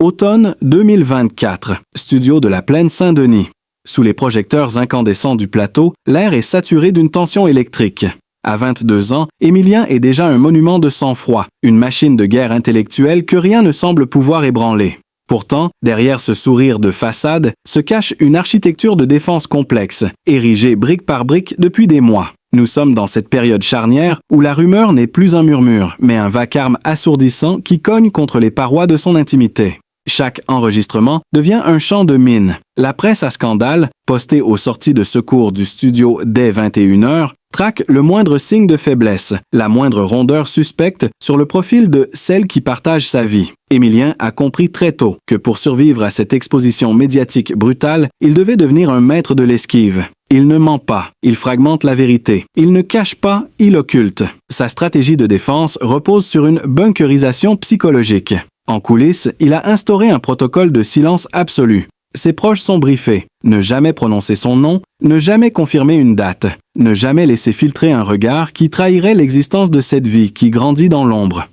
Automne 2024. Studio de la Plaine Saint-Denis. Sous les projecteurs incandescents du plateau, l'air est saturé d'une tension électrique. À 22 ans, Émilien est déjà un monument de sang-froid, une machine de guerre intellectuelle que rien ne semble pouvoir ébranler. Pourtant, derrière ce sourire de façade, se cache une architecture de défense complexe, érigée brique par brique depuis des mois. Nous sommes dans cette période charnière où la rumeur n'est plus un murmure, mais un vacarme assourdissant qui cogne contre les parois de son intimité. Chaque enregistrement devient un champ de mine. La presse à scandale, postée aux sorties de secours du studio dès 21h, traque le moindre signe de faiblesse, la moindre rondeur suspecte sur le profil de celle qui partage sa vie. Émilien a compris très tôt que pour survivre à cette exposition médiatique brutale, il devait devenir un maître de l'esquive. Il ne ment pas, il fragmente la vérité. Il ne cache pas, il occulte. Sa stratégie de défense repose sur une bunkerisation psychologique. En coulisses, il a instauré un protocole de silence absolu. Ses proches sont briefés. Ne jamais prononcer son nom, ne jamais confirmer une date, ne jamais laisser filtrer un regard qui trahirait l'existence de cette vie qui grandit dans l'ombre.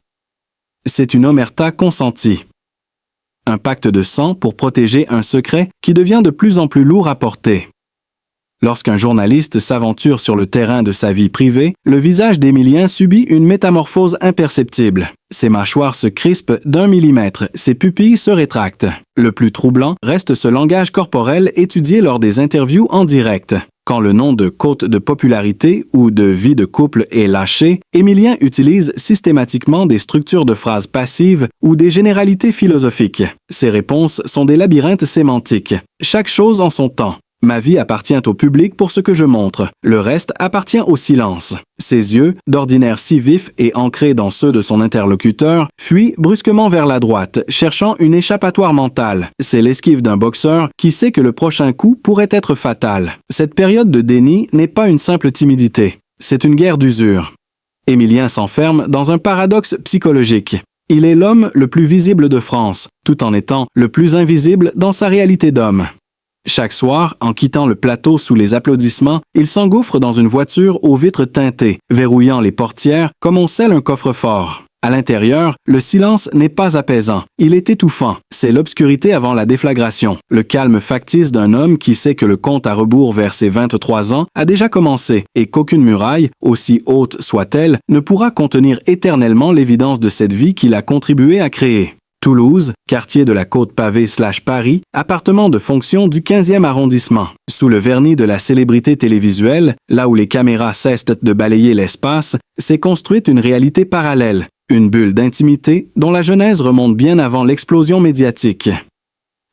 C'est une omerta consentie. Un pacte de sang pour protéger un secret qui devient de plus en plus lourd à porter. Lorsqu'un journaliste s'aventure sur le terrain de sa vie privée, le visage d'Émilien subit une métamorphose imperceptible. Ses mâchoires se crispent d'1 millimètre, ses pupilles se rétractent. Le plus troublant reste ce langage corporel étudié lors des interviews en direct. Quand le nom de cote de popularité ou de vie de couple est lâché, Émilien utilise systématiquement des structures de phrases passives ou des généralités philosophiques. Ses réponses sont des labyrinthes sémantiques. Chaque chose en son temps. Ma vie appartient au public pour ce que je montre. Le reste appartient au silence. Ses yeux, d'ordinaire si vifs et ancrés dans ceux de son interlocuteur, fuient brusquement vers la droite, cherchant une échappatoire mentale. C'est l'esquive d'un boxeur qui sait que le prochain coup pourrait être fatal. Cette période de déni n'est pas une simple timidité. C'est une guerre d'usure. Émilien s'enferme dans un paradoxe psychologique. Il est l'homme le plus visible de France, tout en étant le plus invisible dans sa réalité d'homme. Chaque soir, en quittant le plateau sous les applaudissements, il s'engouffre dans une voiture aux vitres teintées, verrouillant les portières comme on scelle un coffre-fort. À l'intérieur, le silence n'est pas apaisant, il est étouffant. C'est l'obscurité avant la déflagration, le calme factice d'un homme qui sait que le compte à rebours vers ses 23 ans a déjà commencé et qu'aucune muraille, aussi haute soit-elle, ne pourra contenir éternellement l'évidence de cette vie qu'il a contribué à créer. Toulouse, quartier de la côte pavée/Paris, appartement de fonction du 15e arrondissement. Sous le vernis de la célébrité télévisuelle, là où les caméras cessent de balayer l'espace, s'est construite une réalité parallèle, une bulle d'intimité dont la genèse remonte bien avant l'explosion médiatique.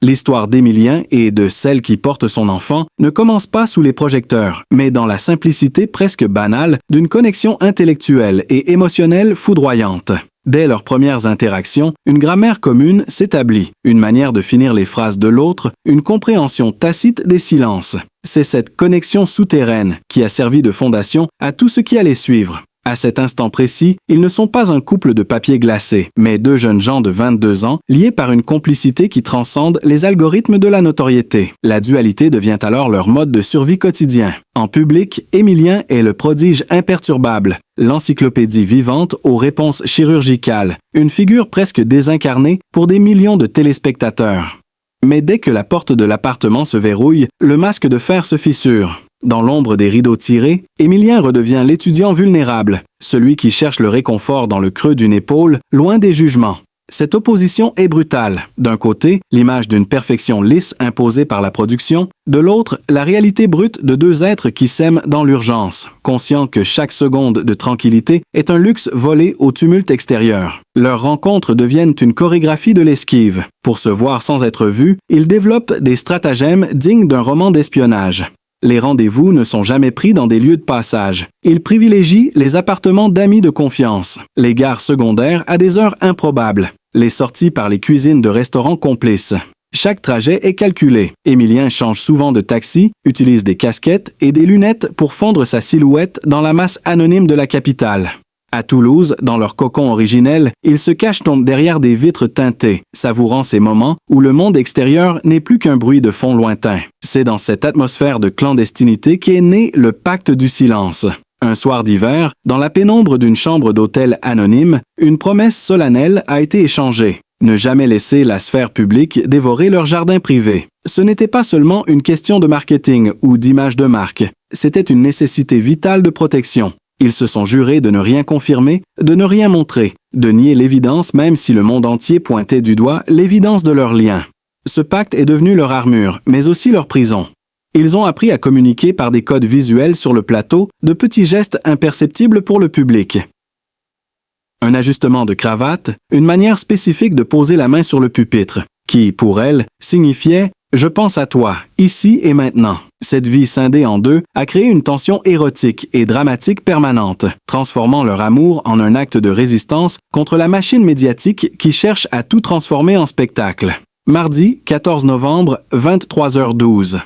L'histoire d'Émilien et de celle qui porte son enfant ne commence pas sous les projecteurs, mais dans la simplicité presque banale d'une connexion intellectuelle et émotionnelle foudroyante. Dès leurs premières interactions, une grammaire commune s'établit, une manière de finir les phrases de l'autre, une compréhension tacite des silences. C'est cette connexion souterraine qui a servi de fondation à tout ce qui allait suivre. À cet instant précis, ils ne sont pas un couple de papier glacé, mais deux jeunes gens de 22 ans, liés par une complicité qui transcende les algorithmes de la notoriété. La dualité devient alors leur mode de survie quotidien. En public, Émilien est le prodige imperturbable, l'encyclopédie vivante aux réponses chirurgicales, une figure presque désincarnée pour des millions de téléspectateurs. Mais dès que la porte de l'appartement se verrouille, le masque de fer se fissure. Dans l'ombre des rideaux tirés, Émilien redevient l'étudiant vulnérable, celui qui cherche le réconfort dans le creux d'une épaule, loin des jugements. Cette opposition est brutale. D'un côté, l'image d'une perfection lisse imposée par la production, de l'autre, la réalité brute de deux êtres qui s'aiment dans l'urgence, conscients que chaque seconde de tranquillité est un luxe volé au tumulte extérieur. Leurs rencontres deviennent une chorégraphie de l'esquive. Pour se voir sans être vus, ils développent des stratagèmes dignes d'un roman d'espionnage. Les rendez-vous ne sont jamais pris dans des lieux de passage. Ils privilégient les appartements d'amis de confiance, les gares secondaires à des heures improbables, les sorties par les cuisines de restaurants complices. Chaque trajet est calculé. Émilien change souvent de taxi, utilise des casquettes et des lunettes pour fondre sa silhouette dans la masse anonyme de la capitale. À Toulouse, dans leur cocon originel, ils se cachent derrière des vitres teintées, savourant ces moments où le monde extérieur n'est plus qu'un bruit de fond lointain. C'est dans cette atmosphère de clandestinité qu'est né le pacte du silence. Un soir d'hiver, dans la pénombre d'une chambre d'hôtel anonyme, une promesse solennelle a été échangée. Ne jamais laisser la sphère publique dévorer leur jardin privé. Ce n'était pas seulement une question de marketing ou d'image de marque, c'était une nécessité vitale de protection. Ils se sont jurés de ne rien confirmer, de ne rien montrer, de nier l'évidence même si le monde entier pointait du doigt l'évidence de leur lien. Ce pacte est devenu leur armure, mais aussi leur prison. Ils ont appris à communiquer par des codes visuels sur le plateau, de petits gestes imperceptibles pour le public. Un ajustement de cravate, une manière spécifique de poser la main sur le pupitre, qui, pour elle, signifiait « Je pense à toi, ici et maintenant ». Cette vie scindée en deux a créé une tension érotique et dramatique permanente, transformant leur amour en un acte de résistance contre la machine médiatique qui cherche à tout transformer en spectacle. Mardi, 14 novembre, 23h12.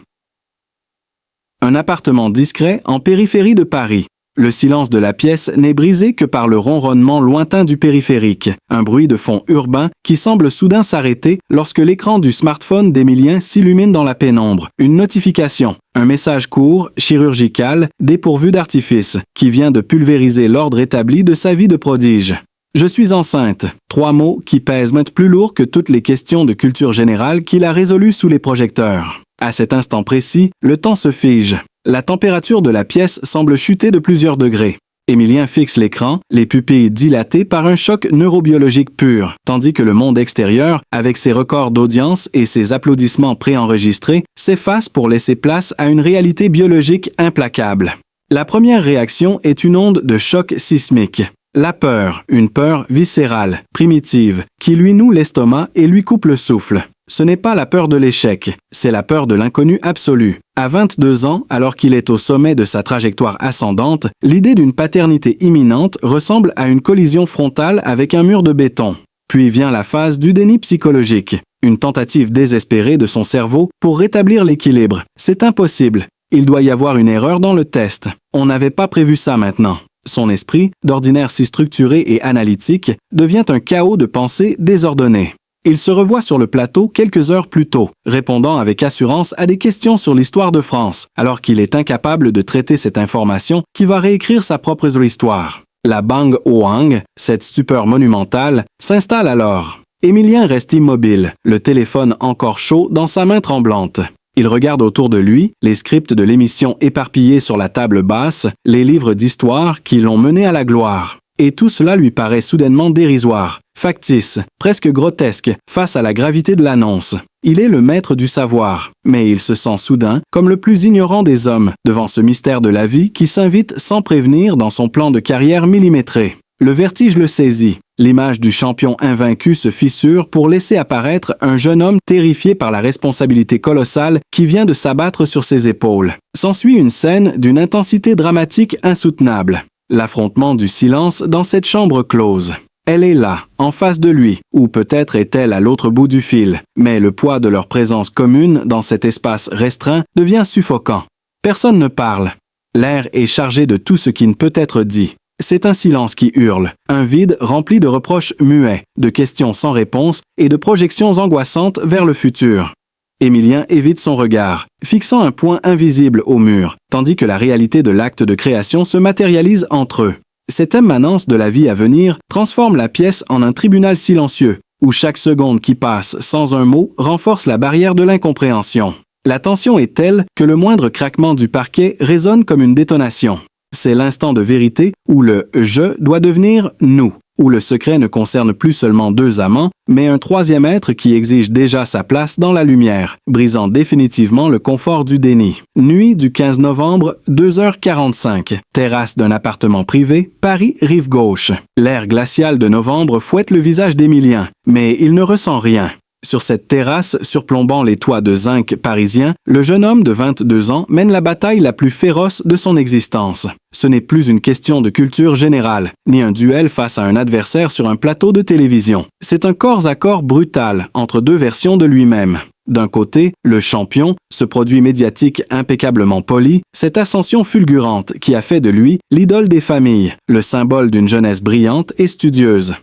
Un appartement discret en périphérie de Paris. Le silence de la pièce n'est brisé que par le ronronnement lointain du périphérique, un bruit de fond urbain qui semble soudain s'arrêter lorsque l'écran du smartphone d'Emilien s'illumine dans la pénombre. Une notification, un message court, chirurgical, dépourvu d'artifice, qui vient de pulvériser l'ordre établi de sa vie de prodige. Je suis enceinte. 3 mots qui pèsent maintenant plus lourd que toutes les questions de culture générale qu'il a résolues sous les projecteurs. À cet instant précis, le temps se fige. La température de la pièce semble chuter de plusieurs degrés. Emilien fixe l'écran, les pupilles dilatées par un choc neurobiologique pur, tandis que le monde extérieur, avec ses records d'audience et ses applaudissements préenregistrés, s'efface pour laisser place à une réalité biologique implacable. La première réaction est une onde de choc sismique. La peur, une peur viscérale, primitive, qui lui noue l'estomac et lui coupe le souffle. Ce n'est pas la peur de l'échec, c'est la peur de l'inconnu absolu. À 22 ans, alors qu'il est au sommet de sa trajectoire ascendante, l'idée d'une paternité imminente ressemble à une collision frontale avec un mur de béton. Puis vient la phase du déni psychologique, une tentative désespérée de son cerveau pour rétablir l'équilibre. C'est impossible. Il doit y avoir une erreur dans le test. On n'avait pas prévu ça maintenant. Son esprit, d'ordinaire si structuré et analytique, devient un chaos de pensées désordonnées. Il se revoit sur le plateau quelques heures plus tôt, répondant avec assurance à des questions sur l'histoire de France, alors qu'il est incapable de traiter cette information qui va réécrire sa propre histoire. La Bang Hoang, cette stupeur monumentale, s'installe alors. Emilien reste immobile, le téléphone encore chaud dans sa main tremblante. Il regarde autour de lui, les scripts de l'émission éparpillés sur la table basse, les livres d'histoire qui l'ont mené à la gloire. Et tout cela lui paraît soudainement dérisoire, factice, presque grotesque, face à la gravité de l'annonce. Il est le maître du savoir, mais il se sent soudain comme le plus ignorant des hommes devant ce mystère de la vie qui s'invite sans prévenir dans son plan de carrière millimétré. Le vertige le saisit. L'image du champion invaincu se fissure pour laisser apparaître un jeune homme terrifié par la responsabilité colossale qui vient de s'abattre sur ses épaules. S'ensuit une scène d'une intensité dramatique insoutenable. L'affrontement du silence dans cette chambre close. Elle est là, en face de lui, ou peut-être est-elle à l'autre bout du fil, mais le poids de leur présence commune dans cet espace restreint devient suffocant. Personne ne parle. L'air est chargé de tout ce qui ne peut être dit. C'est un silence qui hurle, un vide rempli de reproches muets, de questions sans réponse et de projections angoissantes vers le futur. Emilien évite son regard, fixant un point invisible au mur, tandis que la réalité de l'acte de création se matérialise entre eux. Cette immanence de la vie à venir transforme la pièce en un tribunal silencieux, où chaque seconde qui passe sans un mot renforce la barrière de l'incompréhension. La tension est telle que le moindre craquement du parquet résonne comme une détonation. C'est l'instant de vérité où le « je » doit devenir « nous », où le secret ne concerne plus seulement 2 amants, mais un 3e être qui exige déjà sa place dans la lumière, brisant définitivement le confort du déni. Nuit du 15 novembre, 2h45. Terrasse d'un appartement privé, Paris, rive gauche. L'air glacial de novembre fouette le visage d'Emilien, mais il ne ressent rien. Sur cette terrasse, surplombant les toits de zinc parisiens, le jeune homme de 22 ans mène la bataille la plus féroce de son existence. Ce n'est plus une question de culture générale, ni un duel face à un adversaire sur un plateau de télévision. C'est un corps-à-corps brutal entre 2 versions de lui-même. D'un côté, le champion, ce produit médiatique impeccablement poli, cette ascension fulgurante qui a fait de lui l'idole des familles, le symbole d'une jeunesse brillante et studieuse.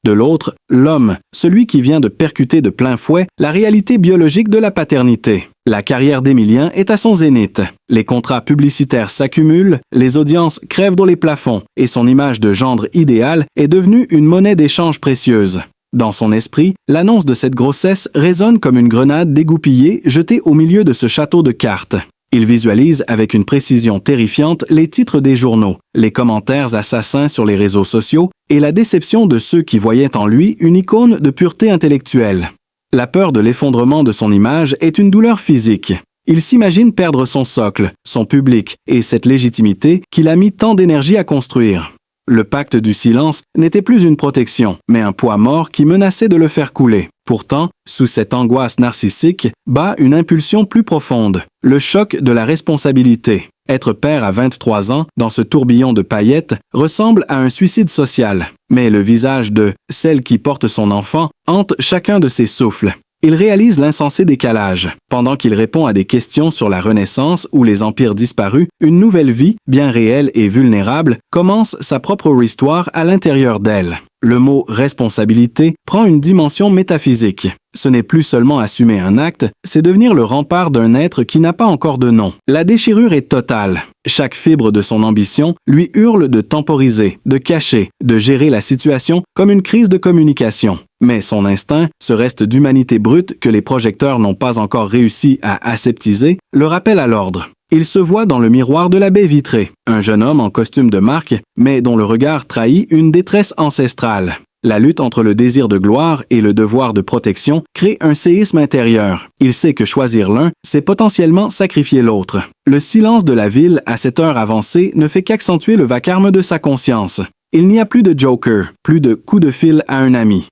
De l'autre, l'homme, celui qui vient de percuter de plein fouet la réalité biologique de la paternité. La carrière d'Emilien est à son zénith. Les contrats publicitaires s'accumulent, les audiences crèvent dans les plafonds et son image de gendre idéal est devenue une monnaie d'échange précieuse. Dans son esprit, l'annonce de cette grossesse résonne comme une grenade dégoupillée jetée au milieu de ce château de cartes. Il visualise avec une précision terrifiante les titres des journaux, les commentaires assassins sur les réseaux sociaux et la déception de ceux qui voyaient en lui une icône de pureté intellectuelle. La peur de l'effondrement de son image est une douleur physique. Il s'imagine perdre son socle, son public et cette légitimité qu'il a mis tant d'énergie à construire. Le pacte du silence n'était plus une protection, mais un poids mort qui menaçait de le faire couler. Pourtant, sous cette angoisse narcissique, bat une impulsion plus profonde, le choc de la responsabilité. Être père à 23 ans, dans ce tourbillon de paillettes, ressemble à un suicide social. Mais le visage de celle qui porte son enfant hante chacun de ses souffles. Il réalise l'insensé décalage. Pendant qu'il répond à des questions sur la Renaissance ou les empires disparus, une nouvelle vie, bien réelle et vulnérable, commence sa propre histoire à l'intérieur d'elle. Le mot « responsabilité » prend une dimension métaphysique. Ce n'est plus seulement assumer un acte, c'est devenir le rempart d'un être qui n'a pas encore de nom. La déchirure est totale. Chaque fibre de son ambition lui hurle de temporiser, de cacher, de gérer la situation comme une crise de communication. Mais son instinct, ce reste d'humanité brute que les projecteurs n'ont pas encore réussi à aseptiser, le rappelle à l'ordre. Il se voit dans le miroir de la baie vitrée, un jeune homme en costume de marque, mais dont le regard trahit une détresse ancestrale. La lutte entre le désir de gloire et le devoir de protection crée un séisme intérieur. Il sait que choisir l'un, c'est potentiellement sacrifier l'autre. Le silence de la ville à cette heure avancée ne fait qu'accentuer le vacarme de sa conscience. Il n'y a plus de joker, plus de coup de fil à un ami.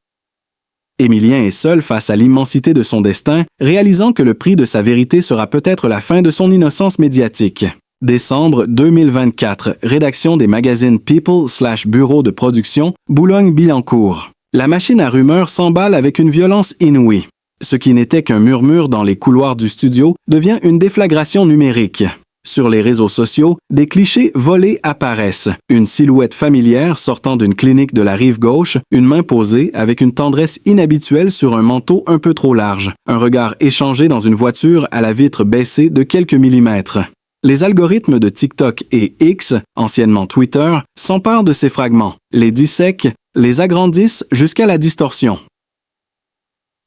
Émilien est seul face à l'immensité de son destin, réalisant que le prix de sa vérité sera peut-être la fin de son innocence médiatique. Décembre 2024, rédaction des magazines People/Bureau de production, Boulogne-Billancourt. La machine à rumeurs s'emballe avec une violence inouïe. Ce qui n'était qu'un murmure dans les couloirs du studio devient une déflagration numérique. Sur les réseaux sociaux, des clichés volés apparaissent. Une silhouette familière sortant d'une clinique de la rive gauche, une main posée avec une tendresse inhabituelle sur un manteau un peu trop large, un regard échangé dans une voiture à la vitre baissée de quelques millimètres. Les algorithmes de TikTok et X, anciennement Twitter, s'emparent de ces fragments, les dissèquent, les agrandissent jusqu'à la distorsion.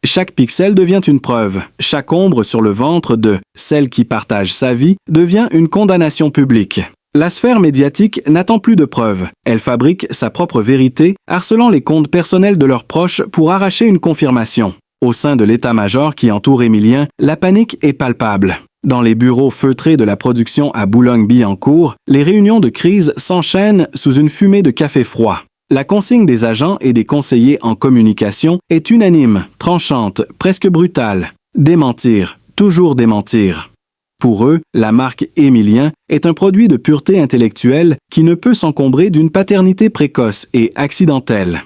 Chaque pixel devient une preuve. Chaque ombre sur le ventre de celle qui partage sa vie devient une condamnation publique. La sphère médiatique n'attend plus de preuves. Elle fabrique sa propre vérité, harcelant les comptes personnels de leurs proches pour arracher une confirmation. Au sein de l'état-major qui entoure Émilien, la panique est palpable. Dans les bureaux feutrés de la production à Boulogne-Billancourt, les réunions de crise s'enchaînent sous une fumée de café froid. La consigne des agents et des conseillers en communication est unanime, tranchante, presque brutale. Démentir, toujours démentir. Pour eux, la marque Émilien est un produit de pureté intellectuelle qui ne peut s'encombrer d'une paternité précoce et accidentelle.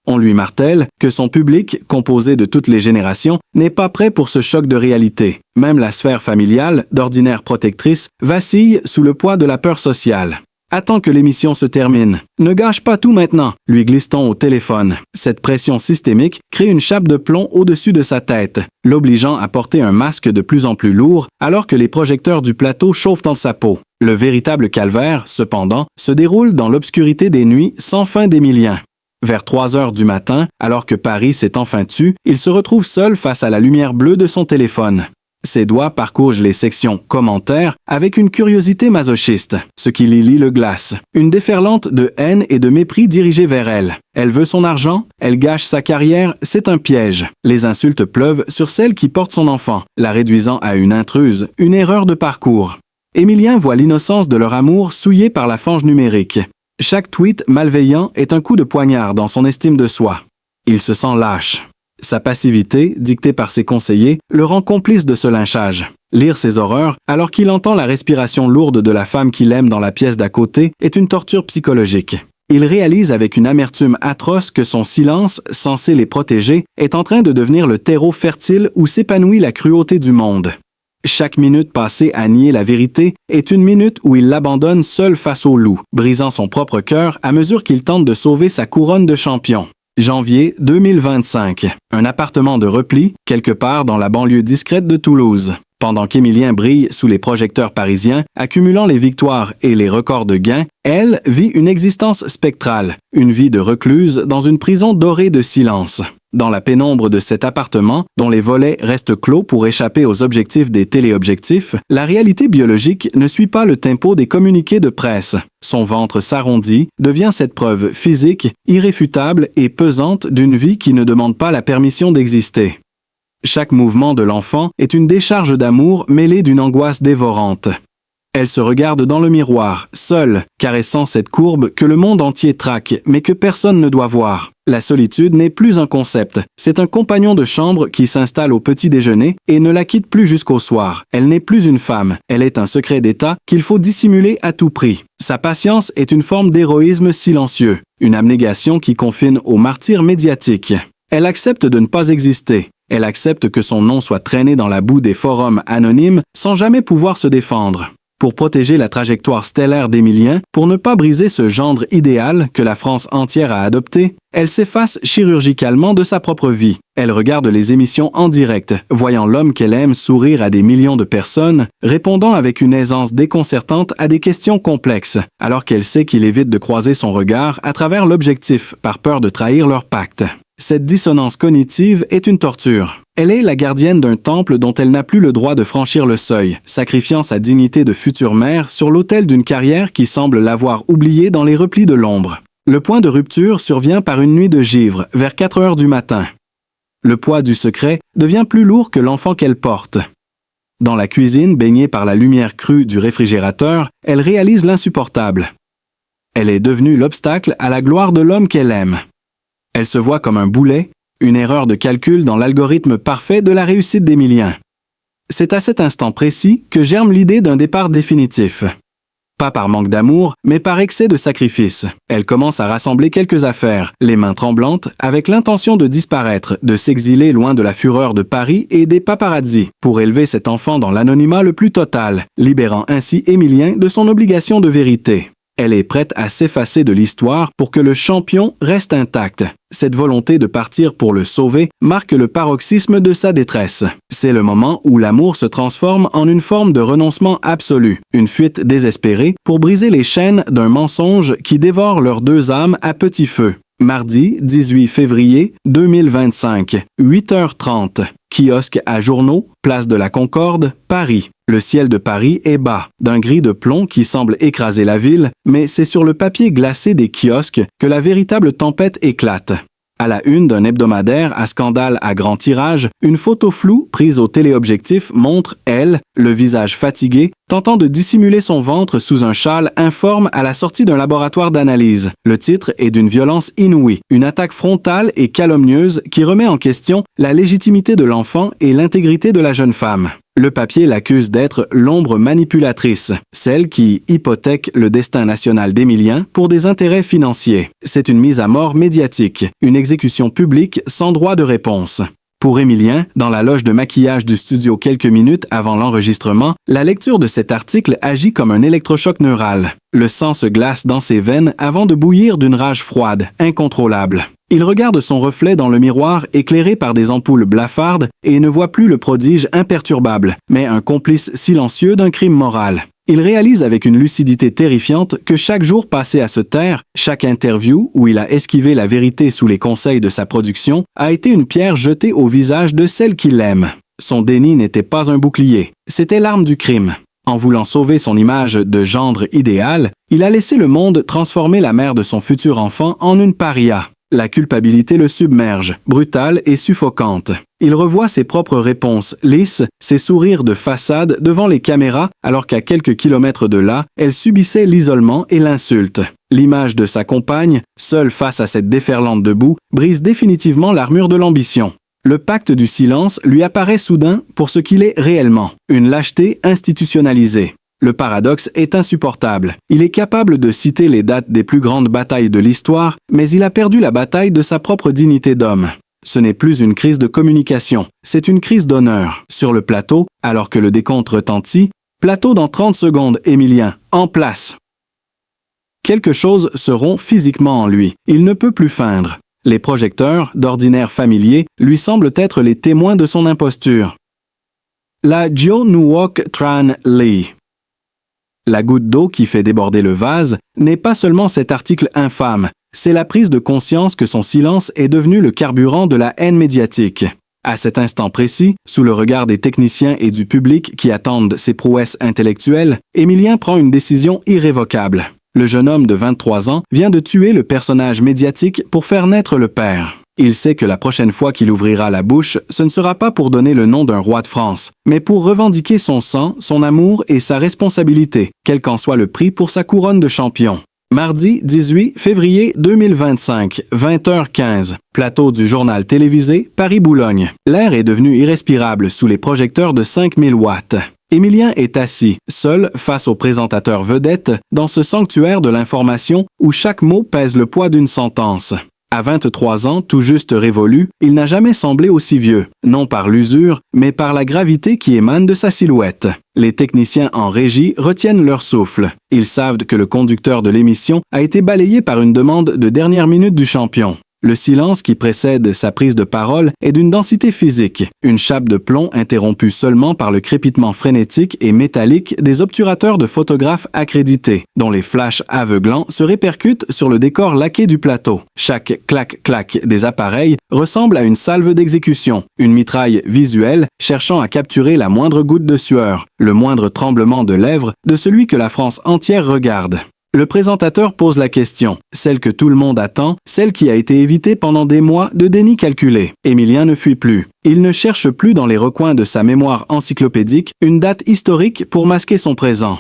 On lui martèle que son public, composé de toutes les générations, n'est pas prêt pour ce choc de réalité. Même la sphère familiale, d'ordinaire protectrice, vacille sous le poids de la peur sociale. Attends que l'émission se termine. Ne gâche pas tout maintenant, lui glisse-t-on au téléphone. Cette pression systémique crée une chape de plomb au-dessus de sa tête, l'obligeant à porter un masque de plus en plus lourd alors que les projecteurs du plateau chauffent dans sa peau. Le véritable calvaire, cependant, se déroule dans l'obscurité des nuits sans fin d'Émilien. Vers 3 heures du matin, alors que Paris s'est enfin tu, il se retrouve seul face à la lumière bleue de son téléphone. Ses doigts parcourent les sections « Commentaires » avec une curiosité masochiste, ce qui Lily le glace. Une déferlante de haine et de mépris dirigée vers elle. Elle veut son argent, elle gâche sa carrière, c'est un piège. Les insultes pleuvent sur celle qui porte son enfant, la réduisant à une intruse, une erreur de parcours. Émilien voit l'innocence de leur amour souillée par la fange numérique. Chaque tweet malveillant est un coup de poignard dans son estime de soi. Il se sent lâche. Sa passivité, dictée par ses conseillers, le rend complice de ce lynchage. Lire ses horreurs, alors qu'il entend la respiration lourde de la femme qu'il aime dans la pièce d'à côté, est une torture psychologique. Il réalise avec une amertume atroce que son silence, censé les protéger, est en train de devenir le terreau fertile où s'épanouit la cruauté du monde. Chaque minute passée à nier la vérité est une minute où il l'abandonne seul face au loup, brisant son propre cœur à mesure qu'il tente de sauver sa couronne de champion. Janvier 2025. Un appartement de repli, quelque part dans la banlieue discrète de Toulouse. Pendant qu'Émilien brille sous les projecteurs parisiens, accumulant les victoires et les records de gains, elle vit une existence spectrale, une vie de recluse dans une prison dorée de silence. Dans la pénombre de cet appartement, dont les volets restent clos pour échapper aux objectifs des téléobjectifs, la réalité biologique ne suit pas le tempo des communiqués de presse. Son ventre s'arrondit, devient cette preuve physique, irréfutable et pesante d'une vie qui ne demande pas la permission d'exister. Chaque mouvement de l'enfant est une décharge d'amour mêlée d'une angoisse dévorante. Elle se regarde dans le miroir, seule, caressant cette courbe que le monde entier traque, mais que personne ne doit voir. La solitude n'est plus un concept, c'est un compagnon de chambre qui s'installe au petit déjeuner et ne la quitte plus jusqu'au soir. Elle n'est plus une femme, elle est un secret d'État qu'il faut dissimuler à tout prix. Sa patience est une forme d'héroïsme silencieux, une abnégation qui confine au martyre médiatique. Elle accepte de ne pas exister. Elle accepte que son nom soit traîné dans la boue des forums anonymes sans jamais pouvoir se défendre. Pour protéger la trajectoire stellaire d'Émilien, pour ne pas briser ce gendre idéal que la France entière a adopté, elle s'efface chirurgicalement de sa propre vie. Elle regarde les émissions en direct, voyant l'homme qu'elle aime sourire à des millions de personnes, répondant avec une aisance déconcertante à des questions complexes, alors qu'elle sait qu'il évite de croiser son regard à travers l'objectif par peur de trahir leur pacte. Cette dissonance cognitive est une torture. Elle est la gardienne d'un temple dont elle n'a plus le droit de franchir le seuil, sacrifiant sa dignité de future mère sur l'autel d'une carrière qui semble l'avoir oubliée dans les replis de l'ombre. Le point de rupture survient par une nuit de givre, vers 4 heures du matin. Le poids du secret devient plus lourd que l'enfant qu'elle porte. Dans la cuisine, baignée par la lumière crue du réfrigérateur, elle réalise l'insupportable. Elle est devenue l'obstacle à la gloire de l'homme qu'elle aime. Elle se voit comme un boulet, une erreur de calcul dans l'algorithme parfait de la réussite d'Émilien. C'est à cet instant précis que germe l'idée d'un départ définitif. Pas par manque d'amour, mais par excès de sacrifice. Elle commence à rassembler quelques affaires, les mains tremblantes, avec l'intention de disparaître, de s'exiler loin de la fureur de Paris et des paparazzis, pour élever cet enfant dans l'anonymat le plus total, libérant ainsi Émilien de son obligation de vérité. Elle est prête à s'effacer de l'histoire pour que le champion reste intact. Cette volonté de partir pour le sauver marque le paroxysme de sa détresse. C'est le moment où l'amour se transforme en une forme de renoncement absolu, une fuite désespérée pour briser les chaînes d'un mensonge qui dévore leurs deux âmes à petit feu. Mardi 18 février 2025, 8h30. Kiosque à journaux, place de la Concorde, Paris. Le ciel de Paris est bas, d'un gris de plomb qui semble écraser la ville, mais c'est sur le papier glacé des kiosques que la véritable tempête éclate. À la une d'un hebdomadaire à scandale à grand tirage, une photo floue prise au téléobjectif montre, elle, le visage fatigué, tentant de dissimuler son ventre sous un châle informe à la sortie d'un laboratoire d'analyse. Le titre est d'une violence inouïe, une attaque frontale et calomnieuse qui remet en question la légitimité de l'enfant et l'intégrité de la jeune femme. Le papier l'accuse d'être l'ombre manipulatrice, celle qui hypothèque le destin national d'Émilien pour des intérêts financiers. C'est une mise à mort médiatique, une exécution publique sans droit de réponse. Pour Émilien, dans la loge de maquillage du studio quelques minutes avant l'enregistrement, la lecture de cet article agit comme un électrochoc neural. Le sang se glace dans ses veines avant de bouillir d'une rage froide, incontrôlable. Il regarde son reflet dans le miroir éclairé par des ampoules blafardes et ne voit plus le prodige imperturbable, mais un complice silencieux d'un crime moral. Il réalise avec une lucidité terrifiante que chaque jour passé à se taire, chaque interview où il a esquivé la vérité sous les conseils de sa production, a été une pierre jetée au visage de celle qu'il aime. Son déni n'était pas un bouclier, c'était l'arme du crime. En voulant sauver son image de gendre idéal, il a laissé le monde transformer la mère de son futur enfant en une paria. La culpabilité le submerge, brutale et suffocante. Il revoit ses propres réponses lisses, ses sourires de façade devant les caméras, alors qu'à quelques kilomètres de là, elle subissait l'isolement et l'insulte. L'image de sa compagne, seule face à cette déferlante de boue, brise définitivement l'armure de l'ambition. Le pacte du silence lui apparaît soudain pour ce qu'il est réellement, une lâcheté institutionnalisée. Le paradoxe est insupportable. Il est capable de citer les dates des plus grandes batailles de l'histoire, mais il a perdu la bataille de sa propre dignité d'homme. Ce n'est plus une crise de communication, c'est une crise d'honneur. Sur le plateau, alors que le décompte retentit, plateau dans 30 secondes, Émilien, en place. Quelque chose se rompt physiquement en lui. Il ne peut plus feindre. Les projecteurs, d'ordinaire familiers, lui semblent être les témoins de son imposture. La Jo Nuok Tran Lee. La goutte d'eau qui fait déborder le vase n'est pas seulement cet article infâme, c'est la prise de conscience que son silence est devenu le carburant de la haine médiatique. À cet instant précis, sous le regard des techniciens et du public qui attendent ses prouesses intellectuelles, Émilien prend une décision irrévocable. Le jeune homme de 23 ans vient de tuer le personnage médiatique pour faire naître le père. Il sait que la prochaine fois qu'il ouvrira la bouche, ce ne sera pas pour donner le nom d'un roi de France, mais pour revendiquer son sang, son amour et sa responsabilité, quel qu'en soit le prix pour sa couronne de champion. Mardi 18 février 2025, 20h15, plateau du journal télévisé Paris-Boulogne. L'air est devenu irrespirable sous les projecteurs de 5000 watts. Émilien est assis, seul face au présentateur vedette, dans ce sanctuaire de l'information où chaque mot pèse le poids d'une sentence. À 23 ans, tout juste révolu, il n'a jamais semblé aussi vieux, non par l'usure, mais par la gravité qui émane de sa silhouette. Les techniciens en régie retiennent leur souffle. Ils savent que le conducteur de l'émission a été balayé par une demande de dernière minute du champion. Le silence qui précède sa prise de parole est d'une densité physique, une chape de plomb interrompue seulement par le crépitement frénétique et métallique des obturateurs de photographes accrédités, dont les flashs aveuglants se répercutent sur le décor laqué du plateau. Chaque clac-clac des appareils ressemble à une salve d'exécution, une mitraille visuelle cherchant à capturer la moindre goutte de sueur, le moindre tremblement de lèvres de celui que la France entière regarde. Le présentateur pose la question, celle que tout le monde attend, celle qui a été évitée pendant des mois de déni calculé. Émilien ne fuit plus. Il ne cherche plus dans les recoins de sa mémoire encyclopédique une date historique pour masquer son présent.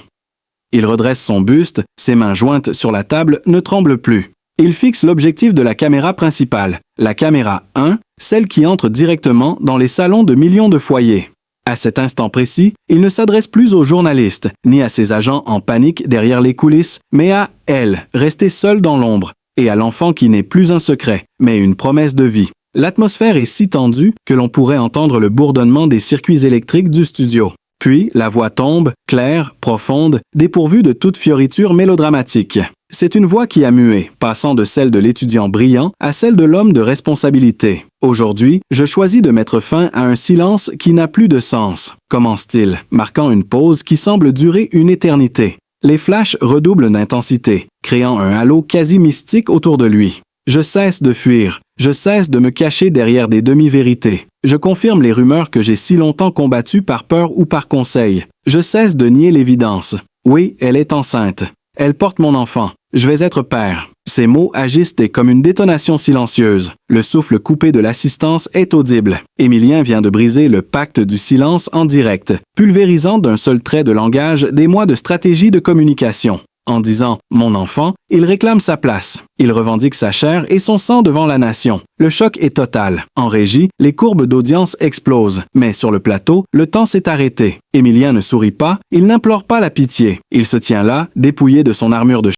Il redresse son buste, ses mains jointes sur la table ne tremblent plus. Il fixe l'objectif de la caméra principale, la caméra 1, celle qui entre directement dans les salons de millions de foyers. À cet instant précis, il ne s'adresse plus aux journalistes, ni à ses agents en panique derrière les coulisses, mais à elle, restée seule dans l'ombre, et à l'enfant qui n'est plus un secret, mais une promesse de vie. L'atmosphère est si tendue que l'on pourrait entendre le bourdonnement des circuits électriques du studio. Puis, la voix tombe, claire, profonde, dépourvue de toute fioriture mélodramatique. C'est une voix qui a mué, passant de celle de l'étudiant brillant à celle de l'homme de responsabilité. Aujourd'hui, je choisis de mettre fin à un silence qui n'a plus de sens, commence-t-il, marquant une pause qui semble durer une éternité. Les flashs redoublent d'intensité, créant un halo quasi mystique autour de lui. Je cesse de fuir, je cesse de me cacher derrière des demi-vérités. Je confirme les rumeurs que j'ai si longtemps combattues par peur ou par conseil. Je cesse de nier l'évidence. Oui, elle est enceinte. Elle porte mon enfant. Je vais être père. Ces mots agissent comme une détonation silencieuse. Le souffle coupé de l'assistance est audible. Émilien vient de briser le pacte du silence en direct, pulvérisant d'un seul trait de langage des mois de stratégie de communication. En disant « mon enfant », il réclame sa place. Il revendique sa chair et son sang devant la nation. Le choc est total. En régie, les courbes d'audience explosent. Mais sur le plateau, le temps s'est arrêté. Émilien ne sourit pas, il n'implore pas la pitié. Il se tient là, dépouillé de son armure de